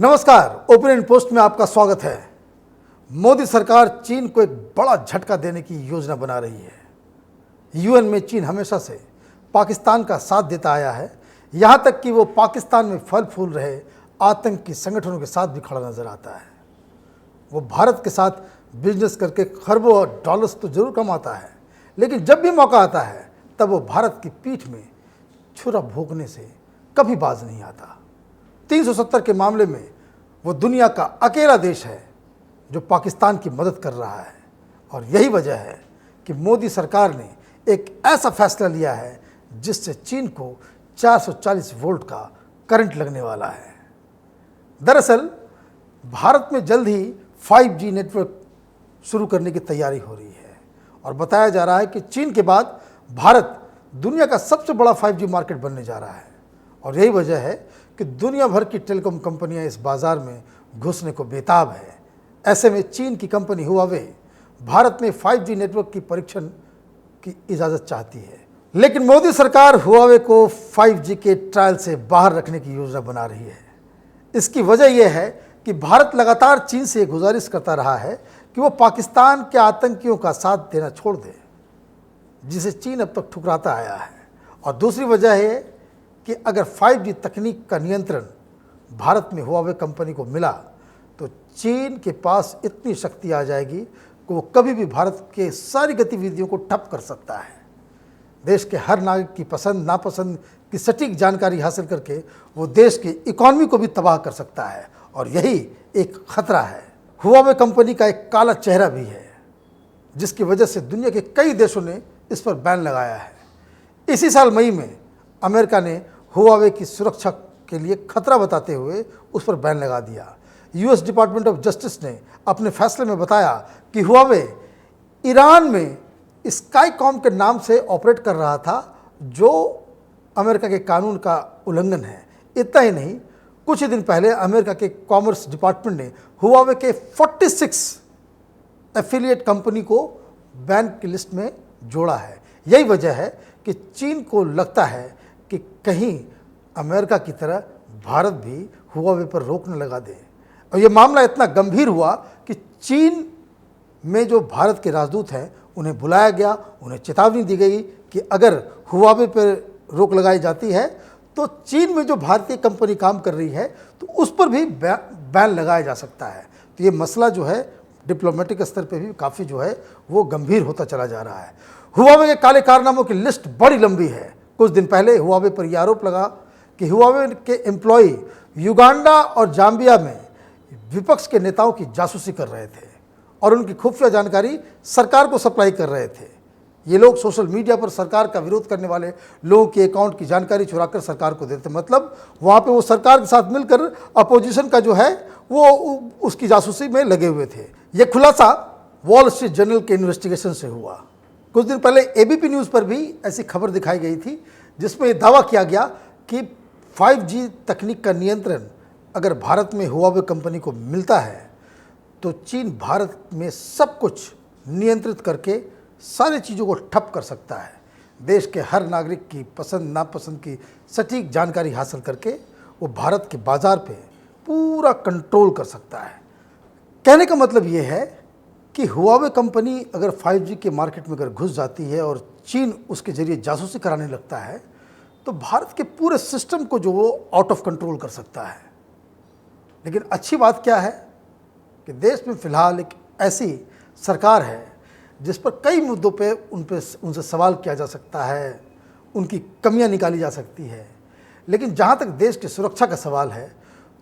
नमस्कार, opinion post में आपका स्वागत है। मोदी सरकार चीन को एक बड़ा झटका देने की योजना बना रही है। यूएन में चीन हमेशा से पाकिस्तान का साथ देता आया है, यहां तक कि वो पाकिस्तान में फल फूल रहे आतंकी संगठनों के साथ भी खड़ा नजर आता है। वो भारत के साथ बिजनेस करके खरबों डॉलर्स तो जरूर कमाता है, लेकिन जब भी मौका आता है तब वो भारत की पीठ में छुरा भोंकने से कभी बाज नहीं आता। 370 के मामले में वो दुनिया का अकेला देश है जो पाकिस्तान की मदद कर रहा है, और यही वजह है कि मोदी सरकार ने एक ऐसा फैसला लिया है जिससे चीन को 440 वोल्ट का करंट लगने वाला है। दरअसल भारत में जल्द ही 5G नेटवर्क शुरू करने की तैयारी हो रही है और बताया जा रहा है कि चीन के बाद भारत दुनिया का सबसे बड़ा 5G मार्केट बनने जा रहा है, और यही वजह है कि दुनिया भर की टेलीकॉम कंपनियां इस बाजार में घुसने को बेताब है। ऐसे में चीन की कंपनी हुआवे भारत में 5G नेटवर्क की परीक्षण की इजाज़त चाहती है, लेकिन मोदी सरकार हुआवे को 5G के ट्रायल से बाहर रखने की योजना बना रही है। इसकी वजह यह है कि भारत लगातार चीन से गुजारिश करता रहा है कि वो पाकिस्तान के आतंकियों का साथ देना छोड़ दे, जिसे चीन अब तक ठुकराता आया है। और दूसरी वजह है कि अगर 5G तकनीक का नियंत्रण भारत में हुआवे कंपनी को मिला तो चीन के पास इतनी शक्ति आ जाएगी कि वो कभी भी भारत के सारी गतिविधियों को ठप कर सकता है। देश के हर नागरिक की पसंद नापसंद की सटीक जानकारी हासिल करके वो देश की इकॉनमी को भी तबाह कर सकता है, और यही एक खतरा है। हुआवे कंपनी का एक काला चेहरा भी है, जिसकी वजह से दुनिया के कई देशों ने इस पर बैन लगाया है। इसी साल मई में अमेरिका ने हुआवे की सुरक्षा के लिए खतरा बताते हुए उस पर बैन लगा दिया। यूएस डिपार्टमेंट ऑफ जस्टिस ने अपने फैसले में बताया कि हुआवे ईरान में स्काईकॉम के नाम से ऑपरेट कर रहा था, जो अमेरिका के कानून का उल्लंघन है। इतना ही नहीं, कुछ ही दिन पहले अमेरिका के कॉमर्स डिपार्टमेंट ने हुआवे के 46 एफिलिएट कंपनी को बैन की लिस्ट में जोड़ा है। यही वजह है कि चीन को लगता है कि कहीं अमेरिका की तरह भारत भी हुआवे पर रोक न लगा दे। और ये मामला इतना गंभीर हुआ कि चीन में जो भारत के राजदूत हैं उन्हें बुलाया गया, उन्हें चेतावनी दी गई कि अगर हुआवे पर रोक लगाई जाती है तो चीन में जो भारतीय कंपनी काम कर रही है तो उस पर भी बैन लगाया जा सकता है। तो ये मसला जो है डिप्लोमेटिक स्तर पे भी काफ़ी जो है वो गंभीर होता चला जा रहा है। हुआवे के काले कारनामों की लिस्ट बड़ी लंबी है। कुछ दिन पहले हुआवे पर यह आरोप लगा कि हुआवे के एम्प्लॉई युगांडा और जाम्बिया में विपक्ष के नेताओं की जासूसी कर रहे थे और उनकी खुफिया जानकारी सरकार को सप्लाई कर रहे थे। ये लोग सोशल मीडिया पर सरकार का विरोध करने वाले लोगों के अकाउंट की जानकारी चुराकर सरकार को देते, मतलब वहाँ पे वो सरकार के साथ मिलकर अपोजिशन का जो है वो उसकी जासूसी में लगे हुए थे। ये खुलासा वॉल स्ट्रीट जर्नल के इन्वेस्टिगेशन से हुआ। कुछ दिन पहले एबीपी न्यूज़ पर भी ऐसी खबर दिखाई गई थी, जिसमें यह दावा किया गया कि 5G तकनीक का नियंत्रण अगर भारत में हुआवे कंपनी को मिलता है तो चीन भारत में सब कुछ नियंत्रित करके सारी चीज़ों को ठप कर सकता है। देश के हर नागरिक की पसंद नापसंद की सटीक जानकारी हासिल करके वो भारत के बाज़ार पे पूरा कंट्रोल कर सकता है। कहने का मतलब ये है कि हुआवे कंपनी अगर 5G के मार्केट में अगर घुस जाती है और चीन उसके ज़रिए जासूसी कराने लगता है तो भारत के पूरे सिस्टम को जो वो आउट ऑफ कंट्रोल कर सकता है। लेकिन अच्छी बात क्या है कि देश में फ़िलहाल एक ऐसी सरकार है जिस पर कई मुद्दों पे उनसे सवाल किया जा सकता है, उनकी कमियां निकाली जा सकती है। लेकिन जहाँ तक देश की सुरक्षा का सवाल है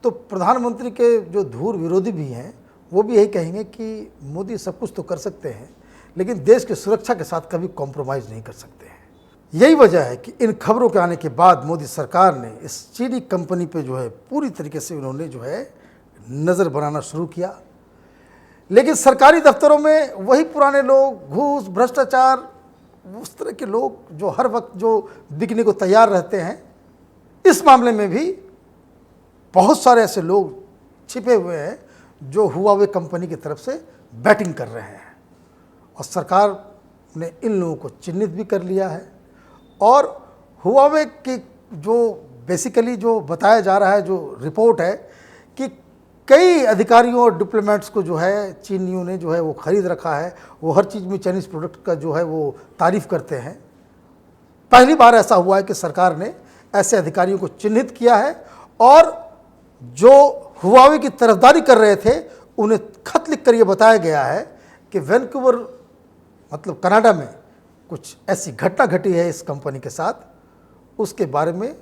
तो प्रधानमंत्री के जो धूर विरोधी भी हैं वो भी यही कहेंगे कि मोदी सब कुछ तो कर सकते हैं, लेकिन देश की सुरक्षा के साथ कभी कॉम्प्रोमाइज़ नहीं कर सकते हैं। यही वजह है कि इन खबरों के आने के बाद मोदी सरकार ने इस चीनी कंपनी पे जो है पूरी तरीके से उन्होंने जो है नज़र बनाना शुरू किया। लेकिन सरकारी दफ्तरों में वही पुराने लोग, घूस, भ्रष्टाचार, उस तरह के लोग जो हर वक्त जो दिखने को तैयार रहते हैं, इस मामले में भी बहुत सारे ऐसे लोग छिपे हुए हैं जो हुआवे कंपनी की तरफ से बैटिंग कर रहे हैं, और सरकार ने इन लोगों को चिन्हित भी कर लिया है। और हुआवे की जो बेसिकली जो बताया जा रहा है, जो रिपोर्ट है कि कई अधिकारियों और डिप्लोमेट्स को जो है चीनियों ने जो है वो खरीद रखा है। वो हर चीज़ में चाइनीज़ प्रोडक्ट का जो है वो तारीफ करते हैं। पहली बार ऐसा हुआ है कि सरकार ने ऐसे अधिकारियों को चिन्हित किया है और जो हुआवे की तरफदारी कर रहे थे उन्हें खत लिखकर ये बताया गया है कि वैंकूवर मतलब कनाडा में कुछ ऐसी घटना घटी है इस कंपनी के साथ, उसके बारे में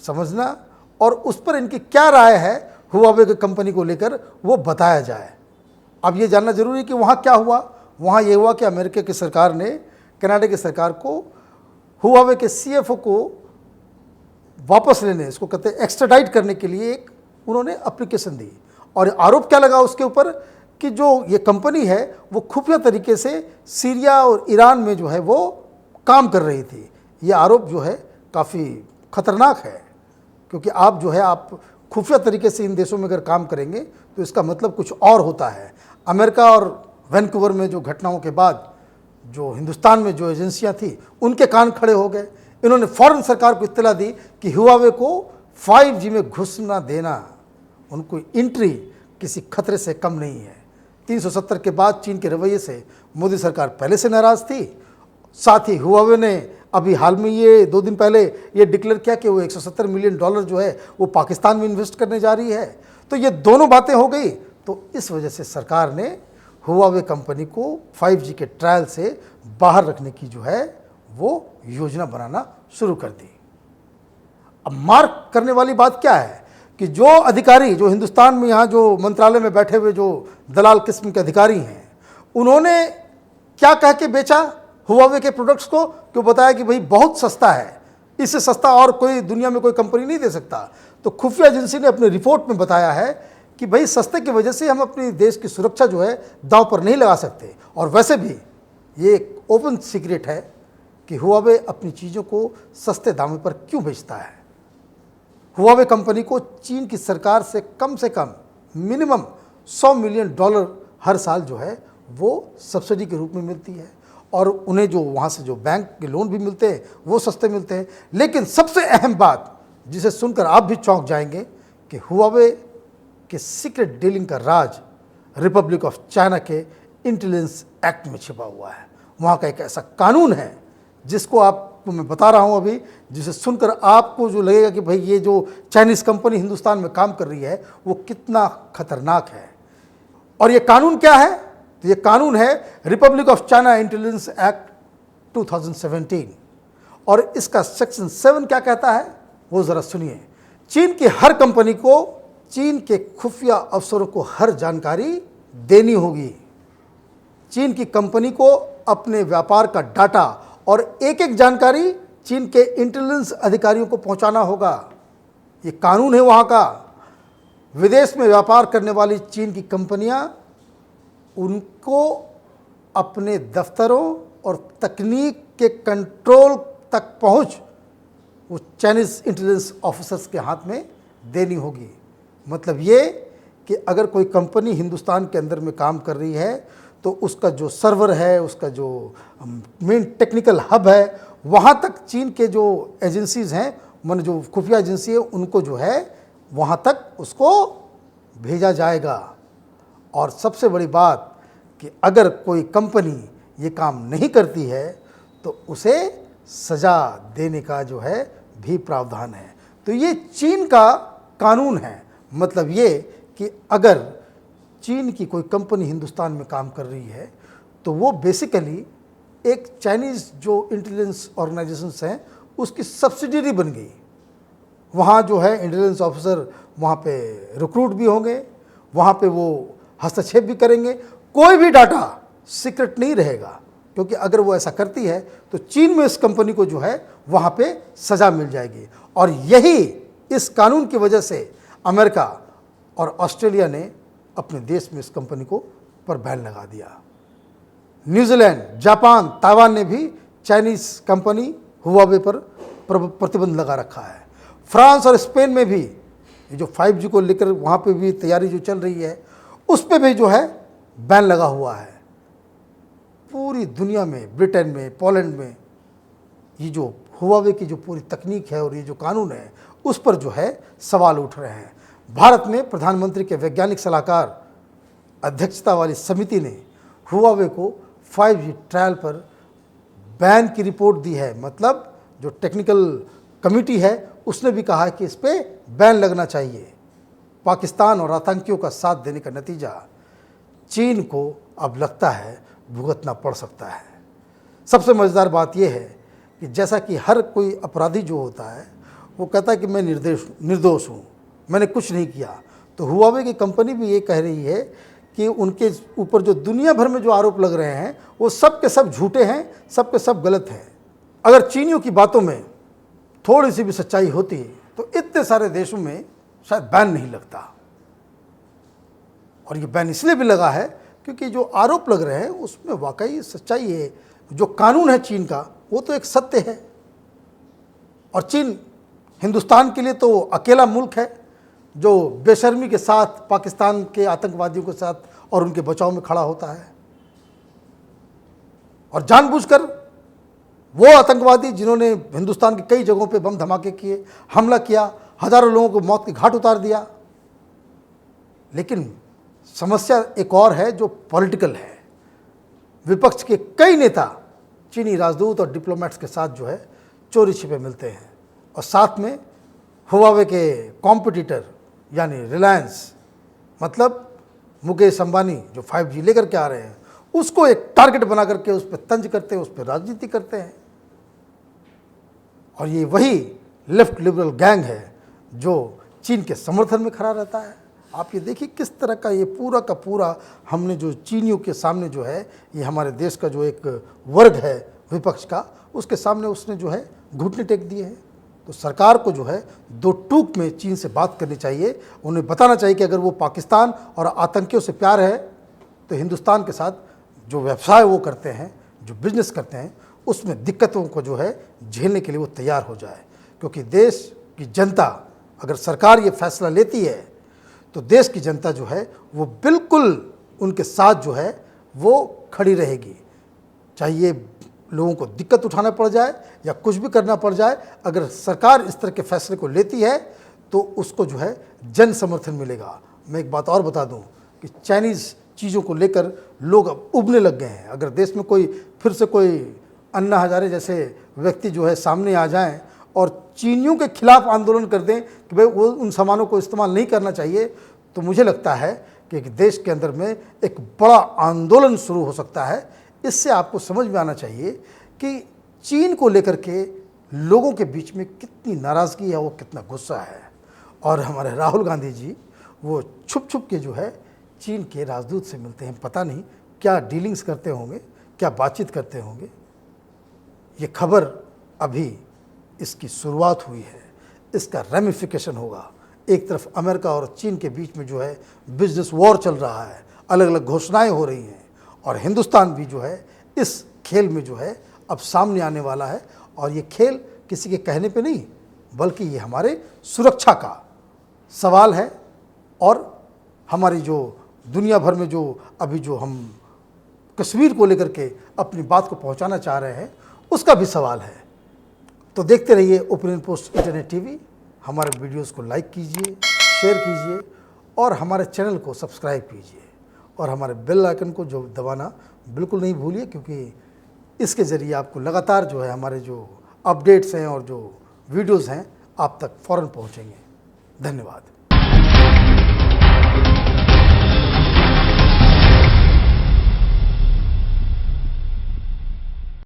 समझना और उस पर इनकी क्या राय है हुआवे की कंपनी को लेकर वो बताया जाए। अब ये जानना जरूरी है कि वहाँ क्या हुआ। वहाँ ये हुआ कि अमेरिका की सरकार ने कनाडा की सरकार को हुआवे के सीएफओ को वापस लेने, इसको कहते हैं एक्स्ट्राडाइट करने के लिए एक उन्होंने एप्लीकेशन दी। और आरोप क्या लगा उसके ऊपर कि जो ये कंपनी है वो खुफिया तरीके से सीरिया और ईरान में जो है वो काम कर रही थी। ये आरोप जो है काफ़ी खतरनाक है, क्योंकि आप जो है आप खुफिया तरीके से इन देशों में अगर काम करेंगे तो इसका मतलब कुछ और होता है। अमेरिका और वैंकूवर में जो घटनाओं के बाद जो हिंदुस्तान में जो एजेंसियां थी उनके कान खड़े हो गए। इन्होंने फौरन सरकार को इत्तला दी कि हुआवे को 5G में घुसना देना, उनको एंट्री किसी खतरे से कम नहीं है। 370 के बाद चीन के रवैये से मोदी सरकार पहले से नाराज़ थी। साथ ही हुआवे ने अभी हाल में ये 2 दिन पहले ये डिक्लेयर किया कि वो $170 मिलियन जो है वो पाकिस्तान में इन्वेस्ट करने जा रही है। तो ये दोनों बातें हो गई, तो इस वजह से सरकार ने हुआवे कंपनी को 5G के ट्रायल से बाहर रखने की जो है वो योजना बनाना शुरू कर दी। अब मार्क करने वाली बात क्या है कि जो अधिकारी जो हिंदुस्तान में यहाँ जो मंत्रालय में बैठे हुए जो दलाल किस्म के अधिकारी हैं, उन्होंने क्या कह के बेचा हुआवे के प्रोडक्ट्स को, क्यों बताया कि भाई बहुत सस्ता है, इससे सस्ता और कोई दुनिया में कोई कंपनी नहीं दे सकता। तो खुफिया एजेंसी ने अपने रिपोर्ट में बताया है कि भाई सस्ते की वजह से हम अपनी देश की सुरक्षा जो है दांव पर नहीं लगा सकते। और वैसे भी ये एक ओपन सीक्रेट है कि हुआवे अपनी चीज़ों को सस्ते दामों पर क्यों बेचता है। हुआवे कंपनी को चीन की सरकार से कम मिनिमम $100 मिलियन हर साल जो है वो सब्सिडी के रूप में मिलती है और उन्हें जो वहाँ से जो बैंक के लोन भी मिलते हैं वो सस्ते मिलते हैं। लेकिन सबसे अहम बात जिसे सुनकर आप भी चौंक जाएंगे कि हुआवे के सीक्रेट डीलिंग का राज रिपब्लिक ऑफ चाइना के इंटेलिजेंस एक्ट में छिपा हुआ है। वहाँ का एक ऐसा कानून है जिसको आपको मैं बता रहा हूँ अभी, जिसे सुनकर आपको जो लगेगा कि भाई ये जो चाइनीज़ कंपनी हिंदुस्तान में काम कर रही है वो कितना खतरनाक है। और ये कानून क्या है? तो ये कानून है Republic of China intelligence act 2017 और इसका सेक्शन 7 क्या कहता है वो ज़रा सुनिए। चीन की हर कंपनी को चीन के खुफिया अफसरों को हर जानकारी देनी होगी। चीन की कंपनी को अपने व्यापार का डाटा और एक जानकारी चीन के इंटेलिजेंस अधिकारियों को पहुंचाना होगा। ये कानून है वहाँ का। विदेश में व्यापार करने वाली चीन की कंपनियां उनको अपने दफ्तरों और तकनीक के कंट्रोल तक पहुंच वो चाइनीज़ इंटेलिजेंस ऑफिसर्स के हाथ में देनी होगी। मतलब ये कि अगर कोई कंपनी हिंदुस्तान के अंदर में काम कर रही है तो उसका जो सर्वर है, उसका जो मेन टेक्निकल हब है, वहाँ तक चीन के जो एजेंसीज़ हैं, माने जो खुफिया एजेंसी है, उनको जो है वहाँ तक उसको भेजा जाएगा। और सबसे बड़ी बात कि अगर कोई कंपनी ये काम नहीं करती है तो उसे सज़ा देने का जो है भी प्रावधान है। तो ये चीन का कानून है। मतलब ये कि अगर चीन की कोई कंपनी हिंदुस्तान में काम कर रही है तो वो बेसिकली एक चाइनीज़ जो इंटेलिजेंस ऑर्गेनाइजेशंस हैं उसकी सब्सिडियरी बन गई। वहाँ जो है इंटेलिजेंस ऑफिसर वहाँ पे रिक्रूट भी होंगे, वहाँ पे वो हस्तक्षेप भी करेंगे। कोई भी डाटा सीक्रेट नहीं रहेगा, क्योंकि अगर वो ऐसा करती है तो चीन में इस कंपनी को जो है वहाँ पे सज़ा मिल जाएगी। और यही इस कानून की वजह से अमेरिका और ऑस्ट्रेलिया ने अपने देश में इस कंपनी को पर बैन लगा दिया। न्यूजीलैंड, जापान, ताइवान ने भी चाइनीज़ कंपनी हुआवे पर प्रतिबंध लगा रखा है। फ्रांस और स्पेन में भी ये जो 5G को लेकर वहाँ पे भी तैयारी जो चल रही है उस पर भी जो है बैन लगा हुआ है। पूरी दुनिया में, ब्रिटेन में, पोलैंड में ये जो हुआवे की जो पूरी तकनीक है और ये जो कानून है उस पर जो है सवाल उठ रहे हैं। भारत में प्रधानमंत्री के वैज्ञानिक सलाहकार अध्यक्षता वाली समिति ने हुआवे को 5G ट्रायल पर बैन की रिपोर्ट दी है। मतलब जो टेक्निकल कमेटी है उसने भी कहा है कि इस पे बैन लगना चाहिए। पाकिस्तान और आतंकियों का साथ देने का नतीजा चीन को अब लगता है भुगतना पड़ सकता है। सबसे मज़ेदार बात यह है कि जैसा कि हर कोई अपराधी जो होता है वो कहता है कि मैं निर्दोष हूँ, मैंने कुछ नहीं किया, तो हुआवे की कंपनी भी ये कह रही है कि उनके ऊपर जो दुनिया भर में जो आरोप लग रहे हैं वो सब के सब झूठे हैं, सब के सब गलत हैं। अगर चीनियों की बातों में थोड़ी सी भी सच्चाई होती तो इतने सारे देशों में शायद बैन नहीं लगता। और ये बैन इसलिए भी लगा है क्योंकि जो आरोप लग रहे हैं उसमें वाकई सच्चाई है। जो कानून है चीन का वो तो एक सत्य है, और चीन हिंदुस्तान के लिए तो अकेला मुल्क है जो बेशर्मी के साथ पाकिस्तान के आतंकवादियों के साथ और उनके बचाव में खड़ा होता है। और जानबूझकर वो आतंकवादी जिन्होंने हिंदुस्तान की कई जगहों पे बम धमाके किए, हमला किया, हजारों लोगों को मौत के घाट उतार दिया। लेकिन समस्या एक और है जो पॉलिटिकल है। विपक्ष के कई नेता चीनी राजदूत और डिप्लोमेट्स के साथ जो है चोरी छिपे मिलते हैं, और साथ में हुआवे के कॉम्पिटिटर यानी रिलायंस, मतलब मुकेश अंबानी जो 5G लेकर के आ रहे हैं उसको एक टारगेट बना करके उस पर तंज करते हैं, उस पर राजनीति करते हैं। और ये वही लेफ्ट लिबरल गैंग है जो चीन के समर्थन में खड़ा रहता है। आप ये देखिए किस तरह का ये पूरा का पूरा हमने जो चीनियों के सामने जो है, ये हमारे देश का जो एक वर्ग है विपक्ष का, उसके सामने उसने जो है घुटने टेक दिए हैं। तो सरकार को जो है दो टूक में चीन से बात करनी चाहिए। उन्हें बताना चाहिए कि अगर वो पाकिस्तान और आतंकियों से प्यार है तो हिंदुस्तान के साथ जो व्यवसाय वो करते हैं, जो बिजनेस करते हैं, उसमें दिक्कतों को जो है झेलने के लिए वो तैयार हो जाए। क्योंकि देश की जनता, अगर सरकार ये फैसला लेती है तो देश की जनता जो है वो बिल्कुल उनके साथ जो है वो खड़ी रहेगी। चाहिए लोगों को दिक्कत उठाना पड़ जाए या कुछ भी करना पड़ जाए, अगर सरकार इस तरह के फैसले को लेती है तो उसको जो है जन समर्थन मिलेगा। मैं एक बात और बता दूं कि चाइनीज़ चीज़ों को लेकर लोग अब उबने लग गए हैं। अगर देश में कोई फिर से कोई अन्ना हजारे जैसे व्यक्ति जो है सामने आ जाएं और चीनियों के खिलाफ आंदोलन कर दें कि भाई वो उन सामानों को इस्तेमाल नहीं करना चाहिए, तो मुझे लगता है कि देश के अंदर में एक बड़ा आंदोलन शुरू हो सकता है। इससे आपको समझ में आना चाहिए कि चीन को लेकर के लोगों के बीच में कितनी नाराज़गी है, वो कितना गुस्सा है। और हमारे राहुल गांधी जी वो छुप छुप के जो है चीन के राजदूत से मिलते हैं। पता नहीं क्या डीलिंग्स करते होंगे, क्या बातचीत करते होंगे। ये खबर अभी इसकी शुरुआत हुई है, इसका रेमिफिकेशन होगा। एक तरफ अमेरिका और चीन के बीच में जो है बिजनेस वॉर चल रहा है, अलग अलग घोषणाएं हो रही हैं, और हिंदुस्तान भी जो है इस खेल में जो है अब सामने आने वाला है। और ये खेल किसी के कहने पे नहीं, बल्कि ये हमारे सुरक्षा का सवाल है। और हमारी जो दुनिया भर में जो अभी जो हम कश्मीर को लेकर के अपनी बात को पहुंचाना चाह रहे हैं, उसका भी सवाल है। तो देखते रहिए ओपिनियन पोस्ट इंटरनेट टीवी। हमारे वीडियोस को लाइक कीजिए, शेयर कीजिए और हमारे चैनल को सब्सक्राइब कीजिए, और हमारे बेल आइकन को जो दबाना बिल्कुल नहीं भूलिए, क्योंकि इसके ज़रिए आपको लगातार जो है हमारे जो अपडेट्स हैं और जो वीडियोस हैं आप तक फ़ौरन पहुंचेंगे। धन्यवाद।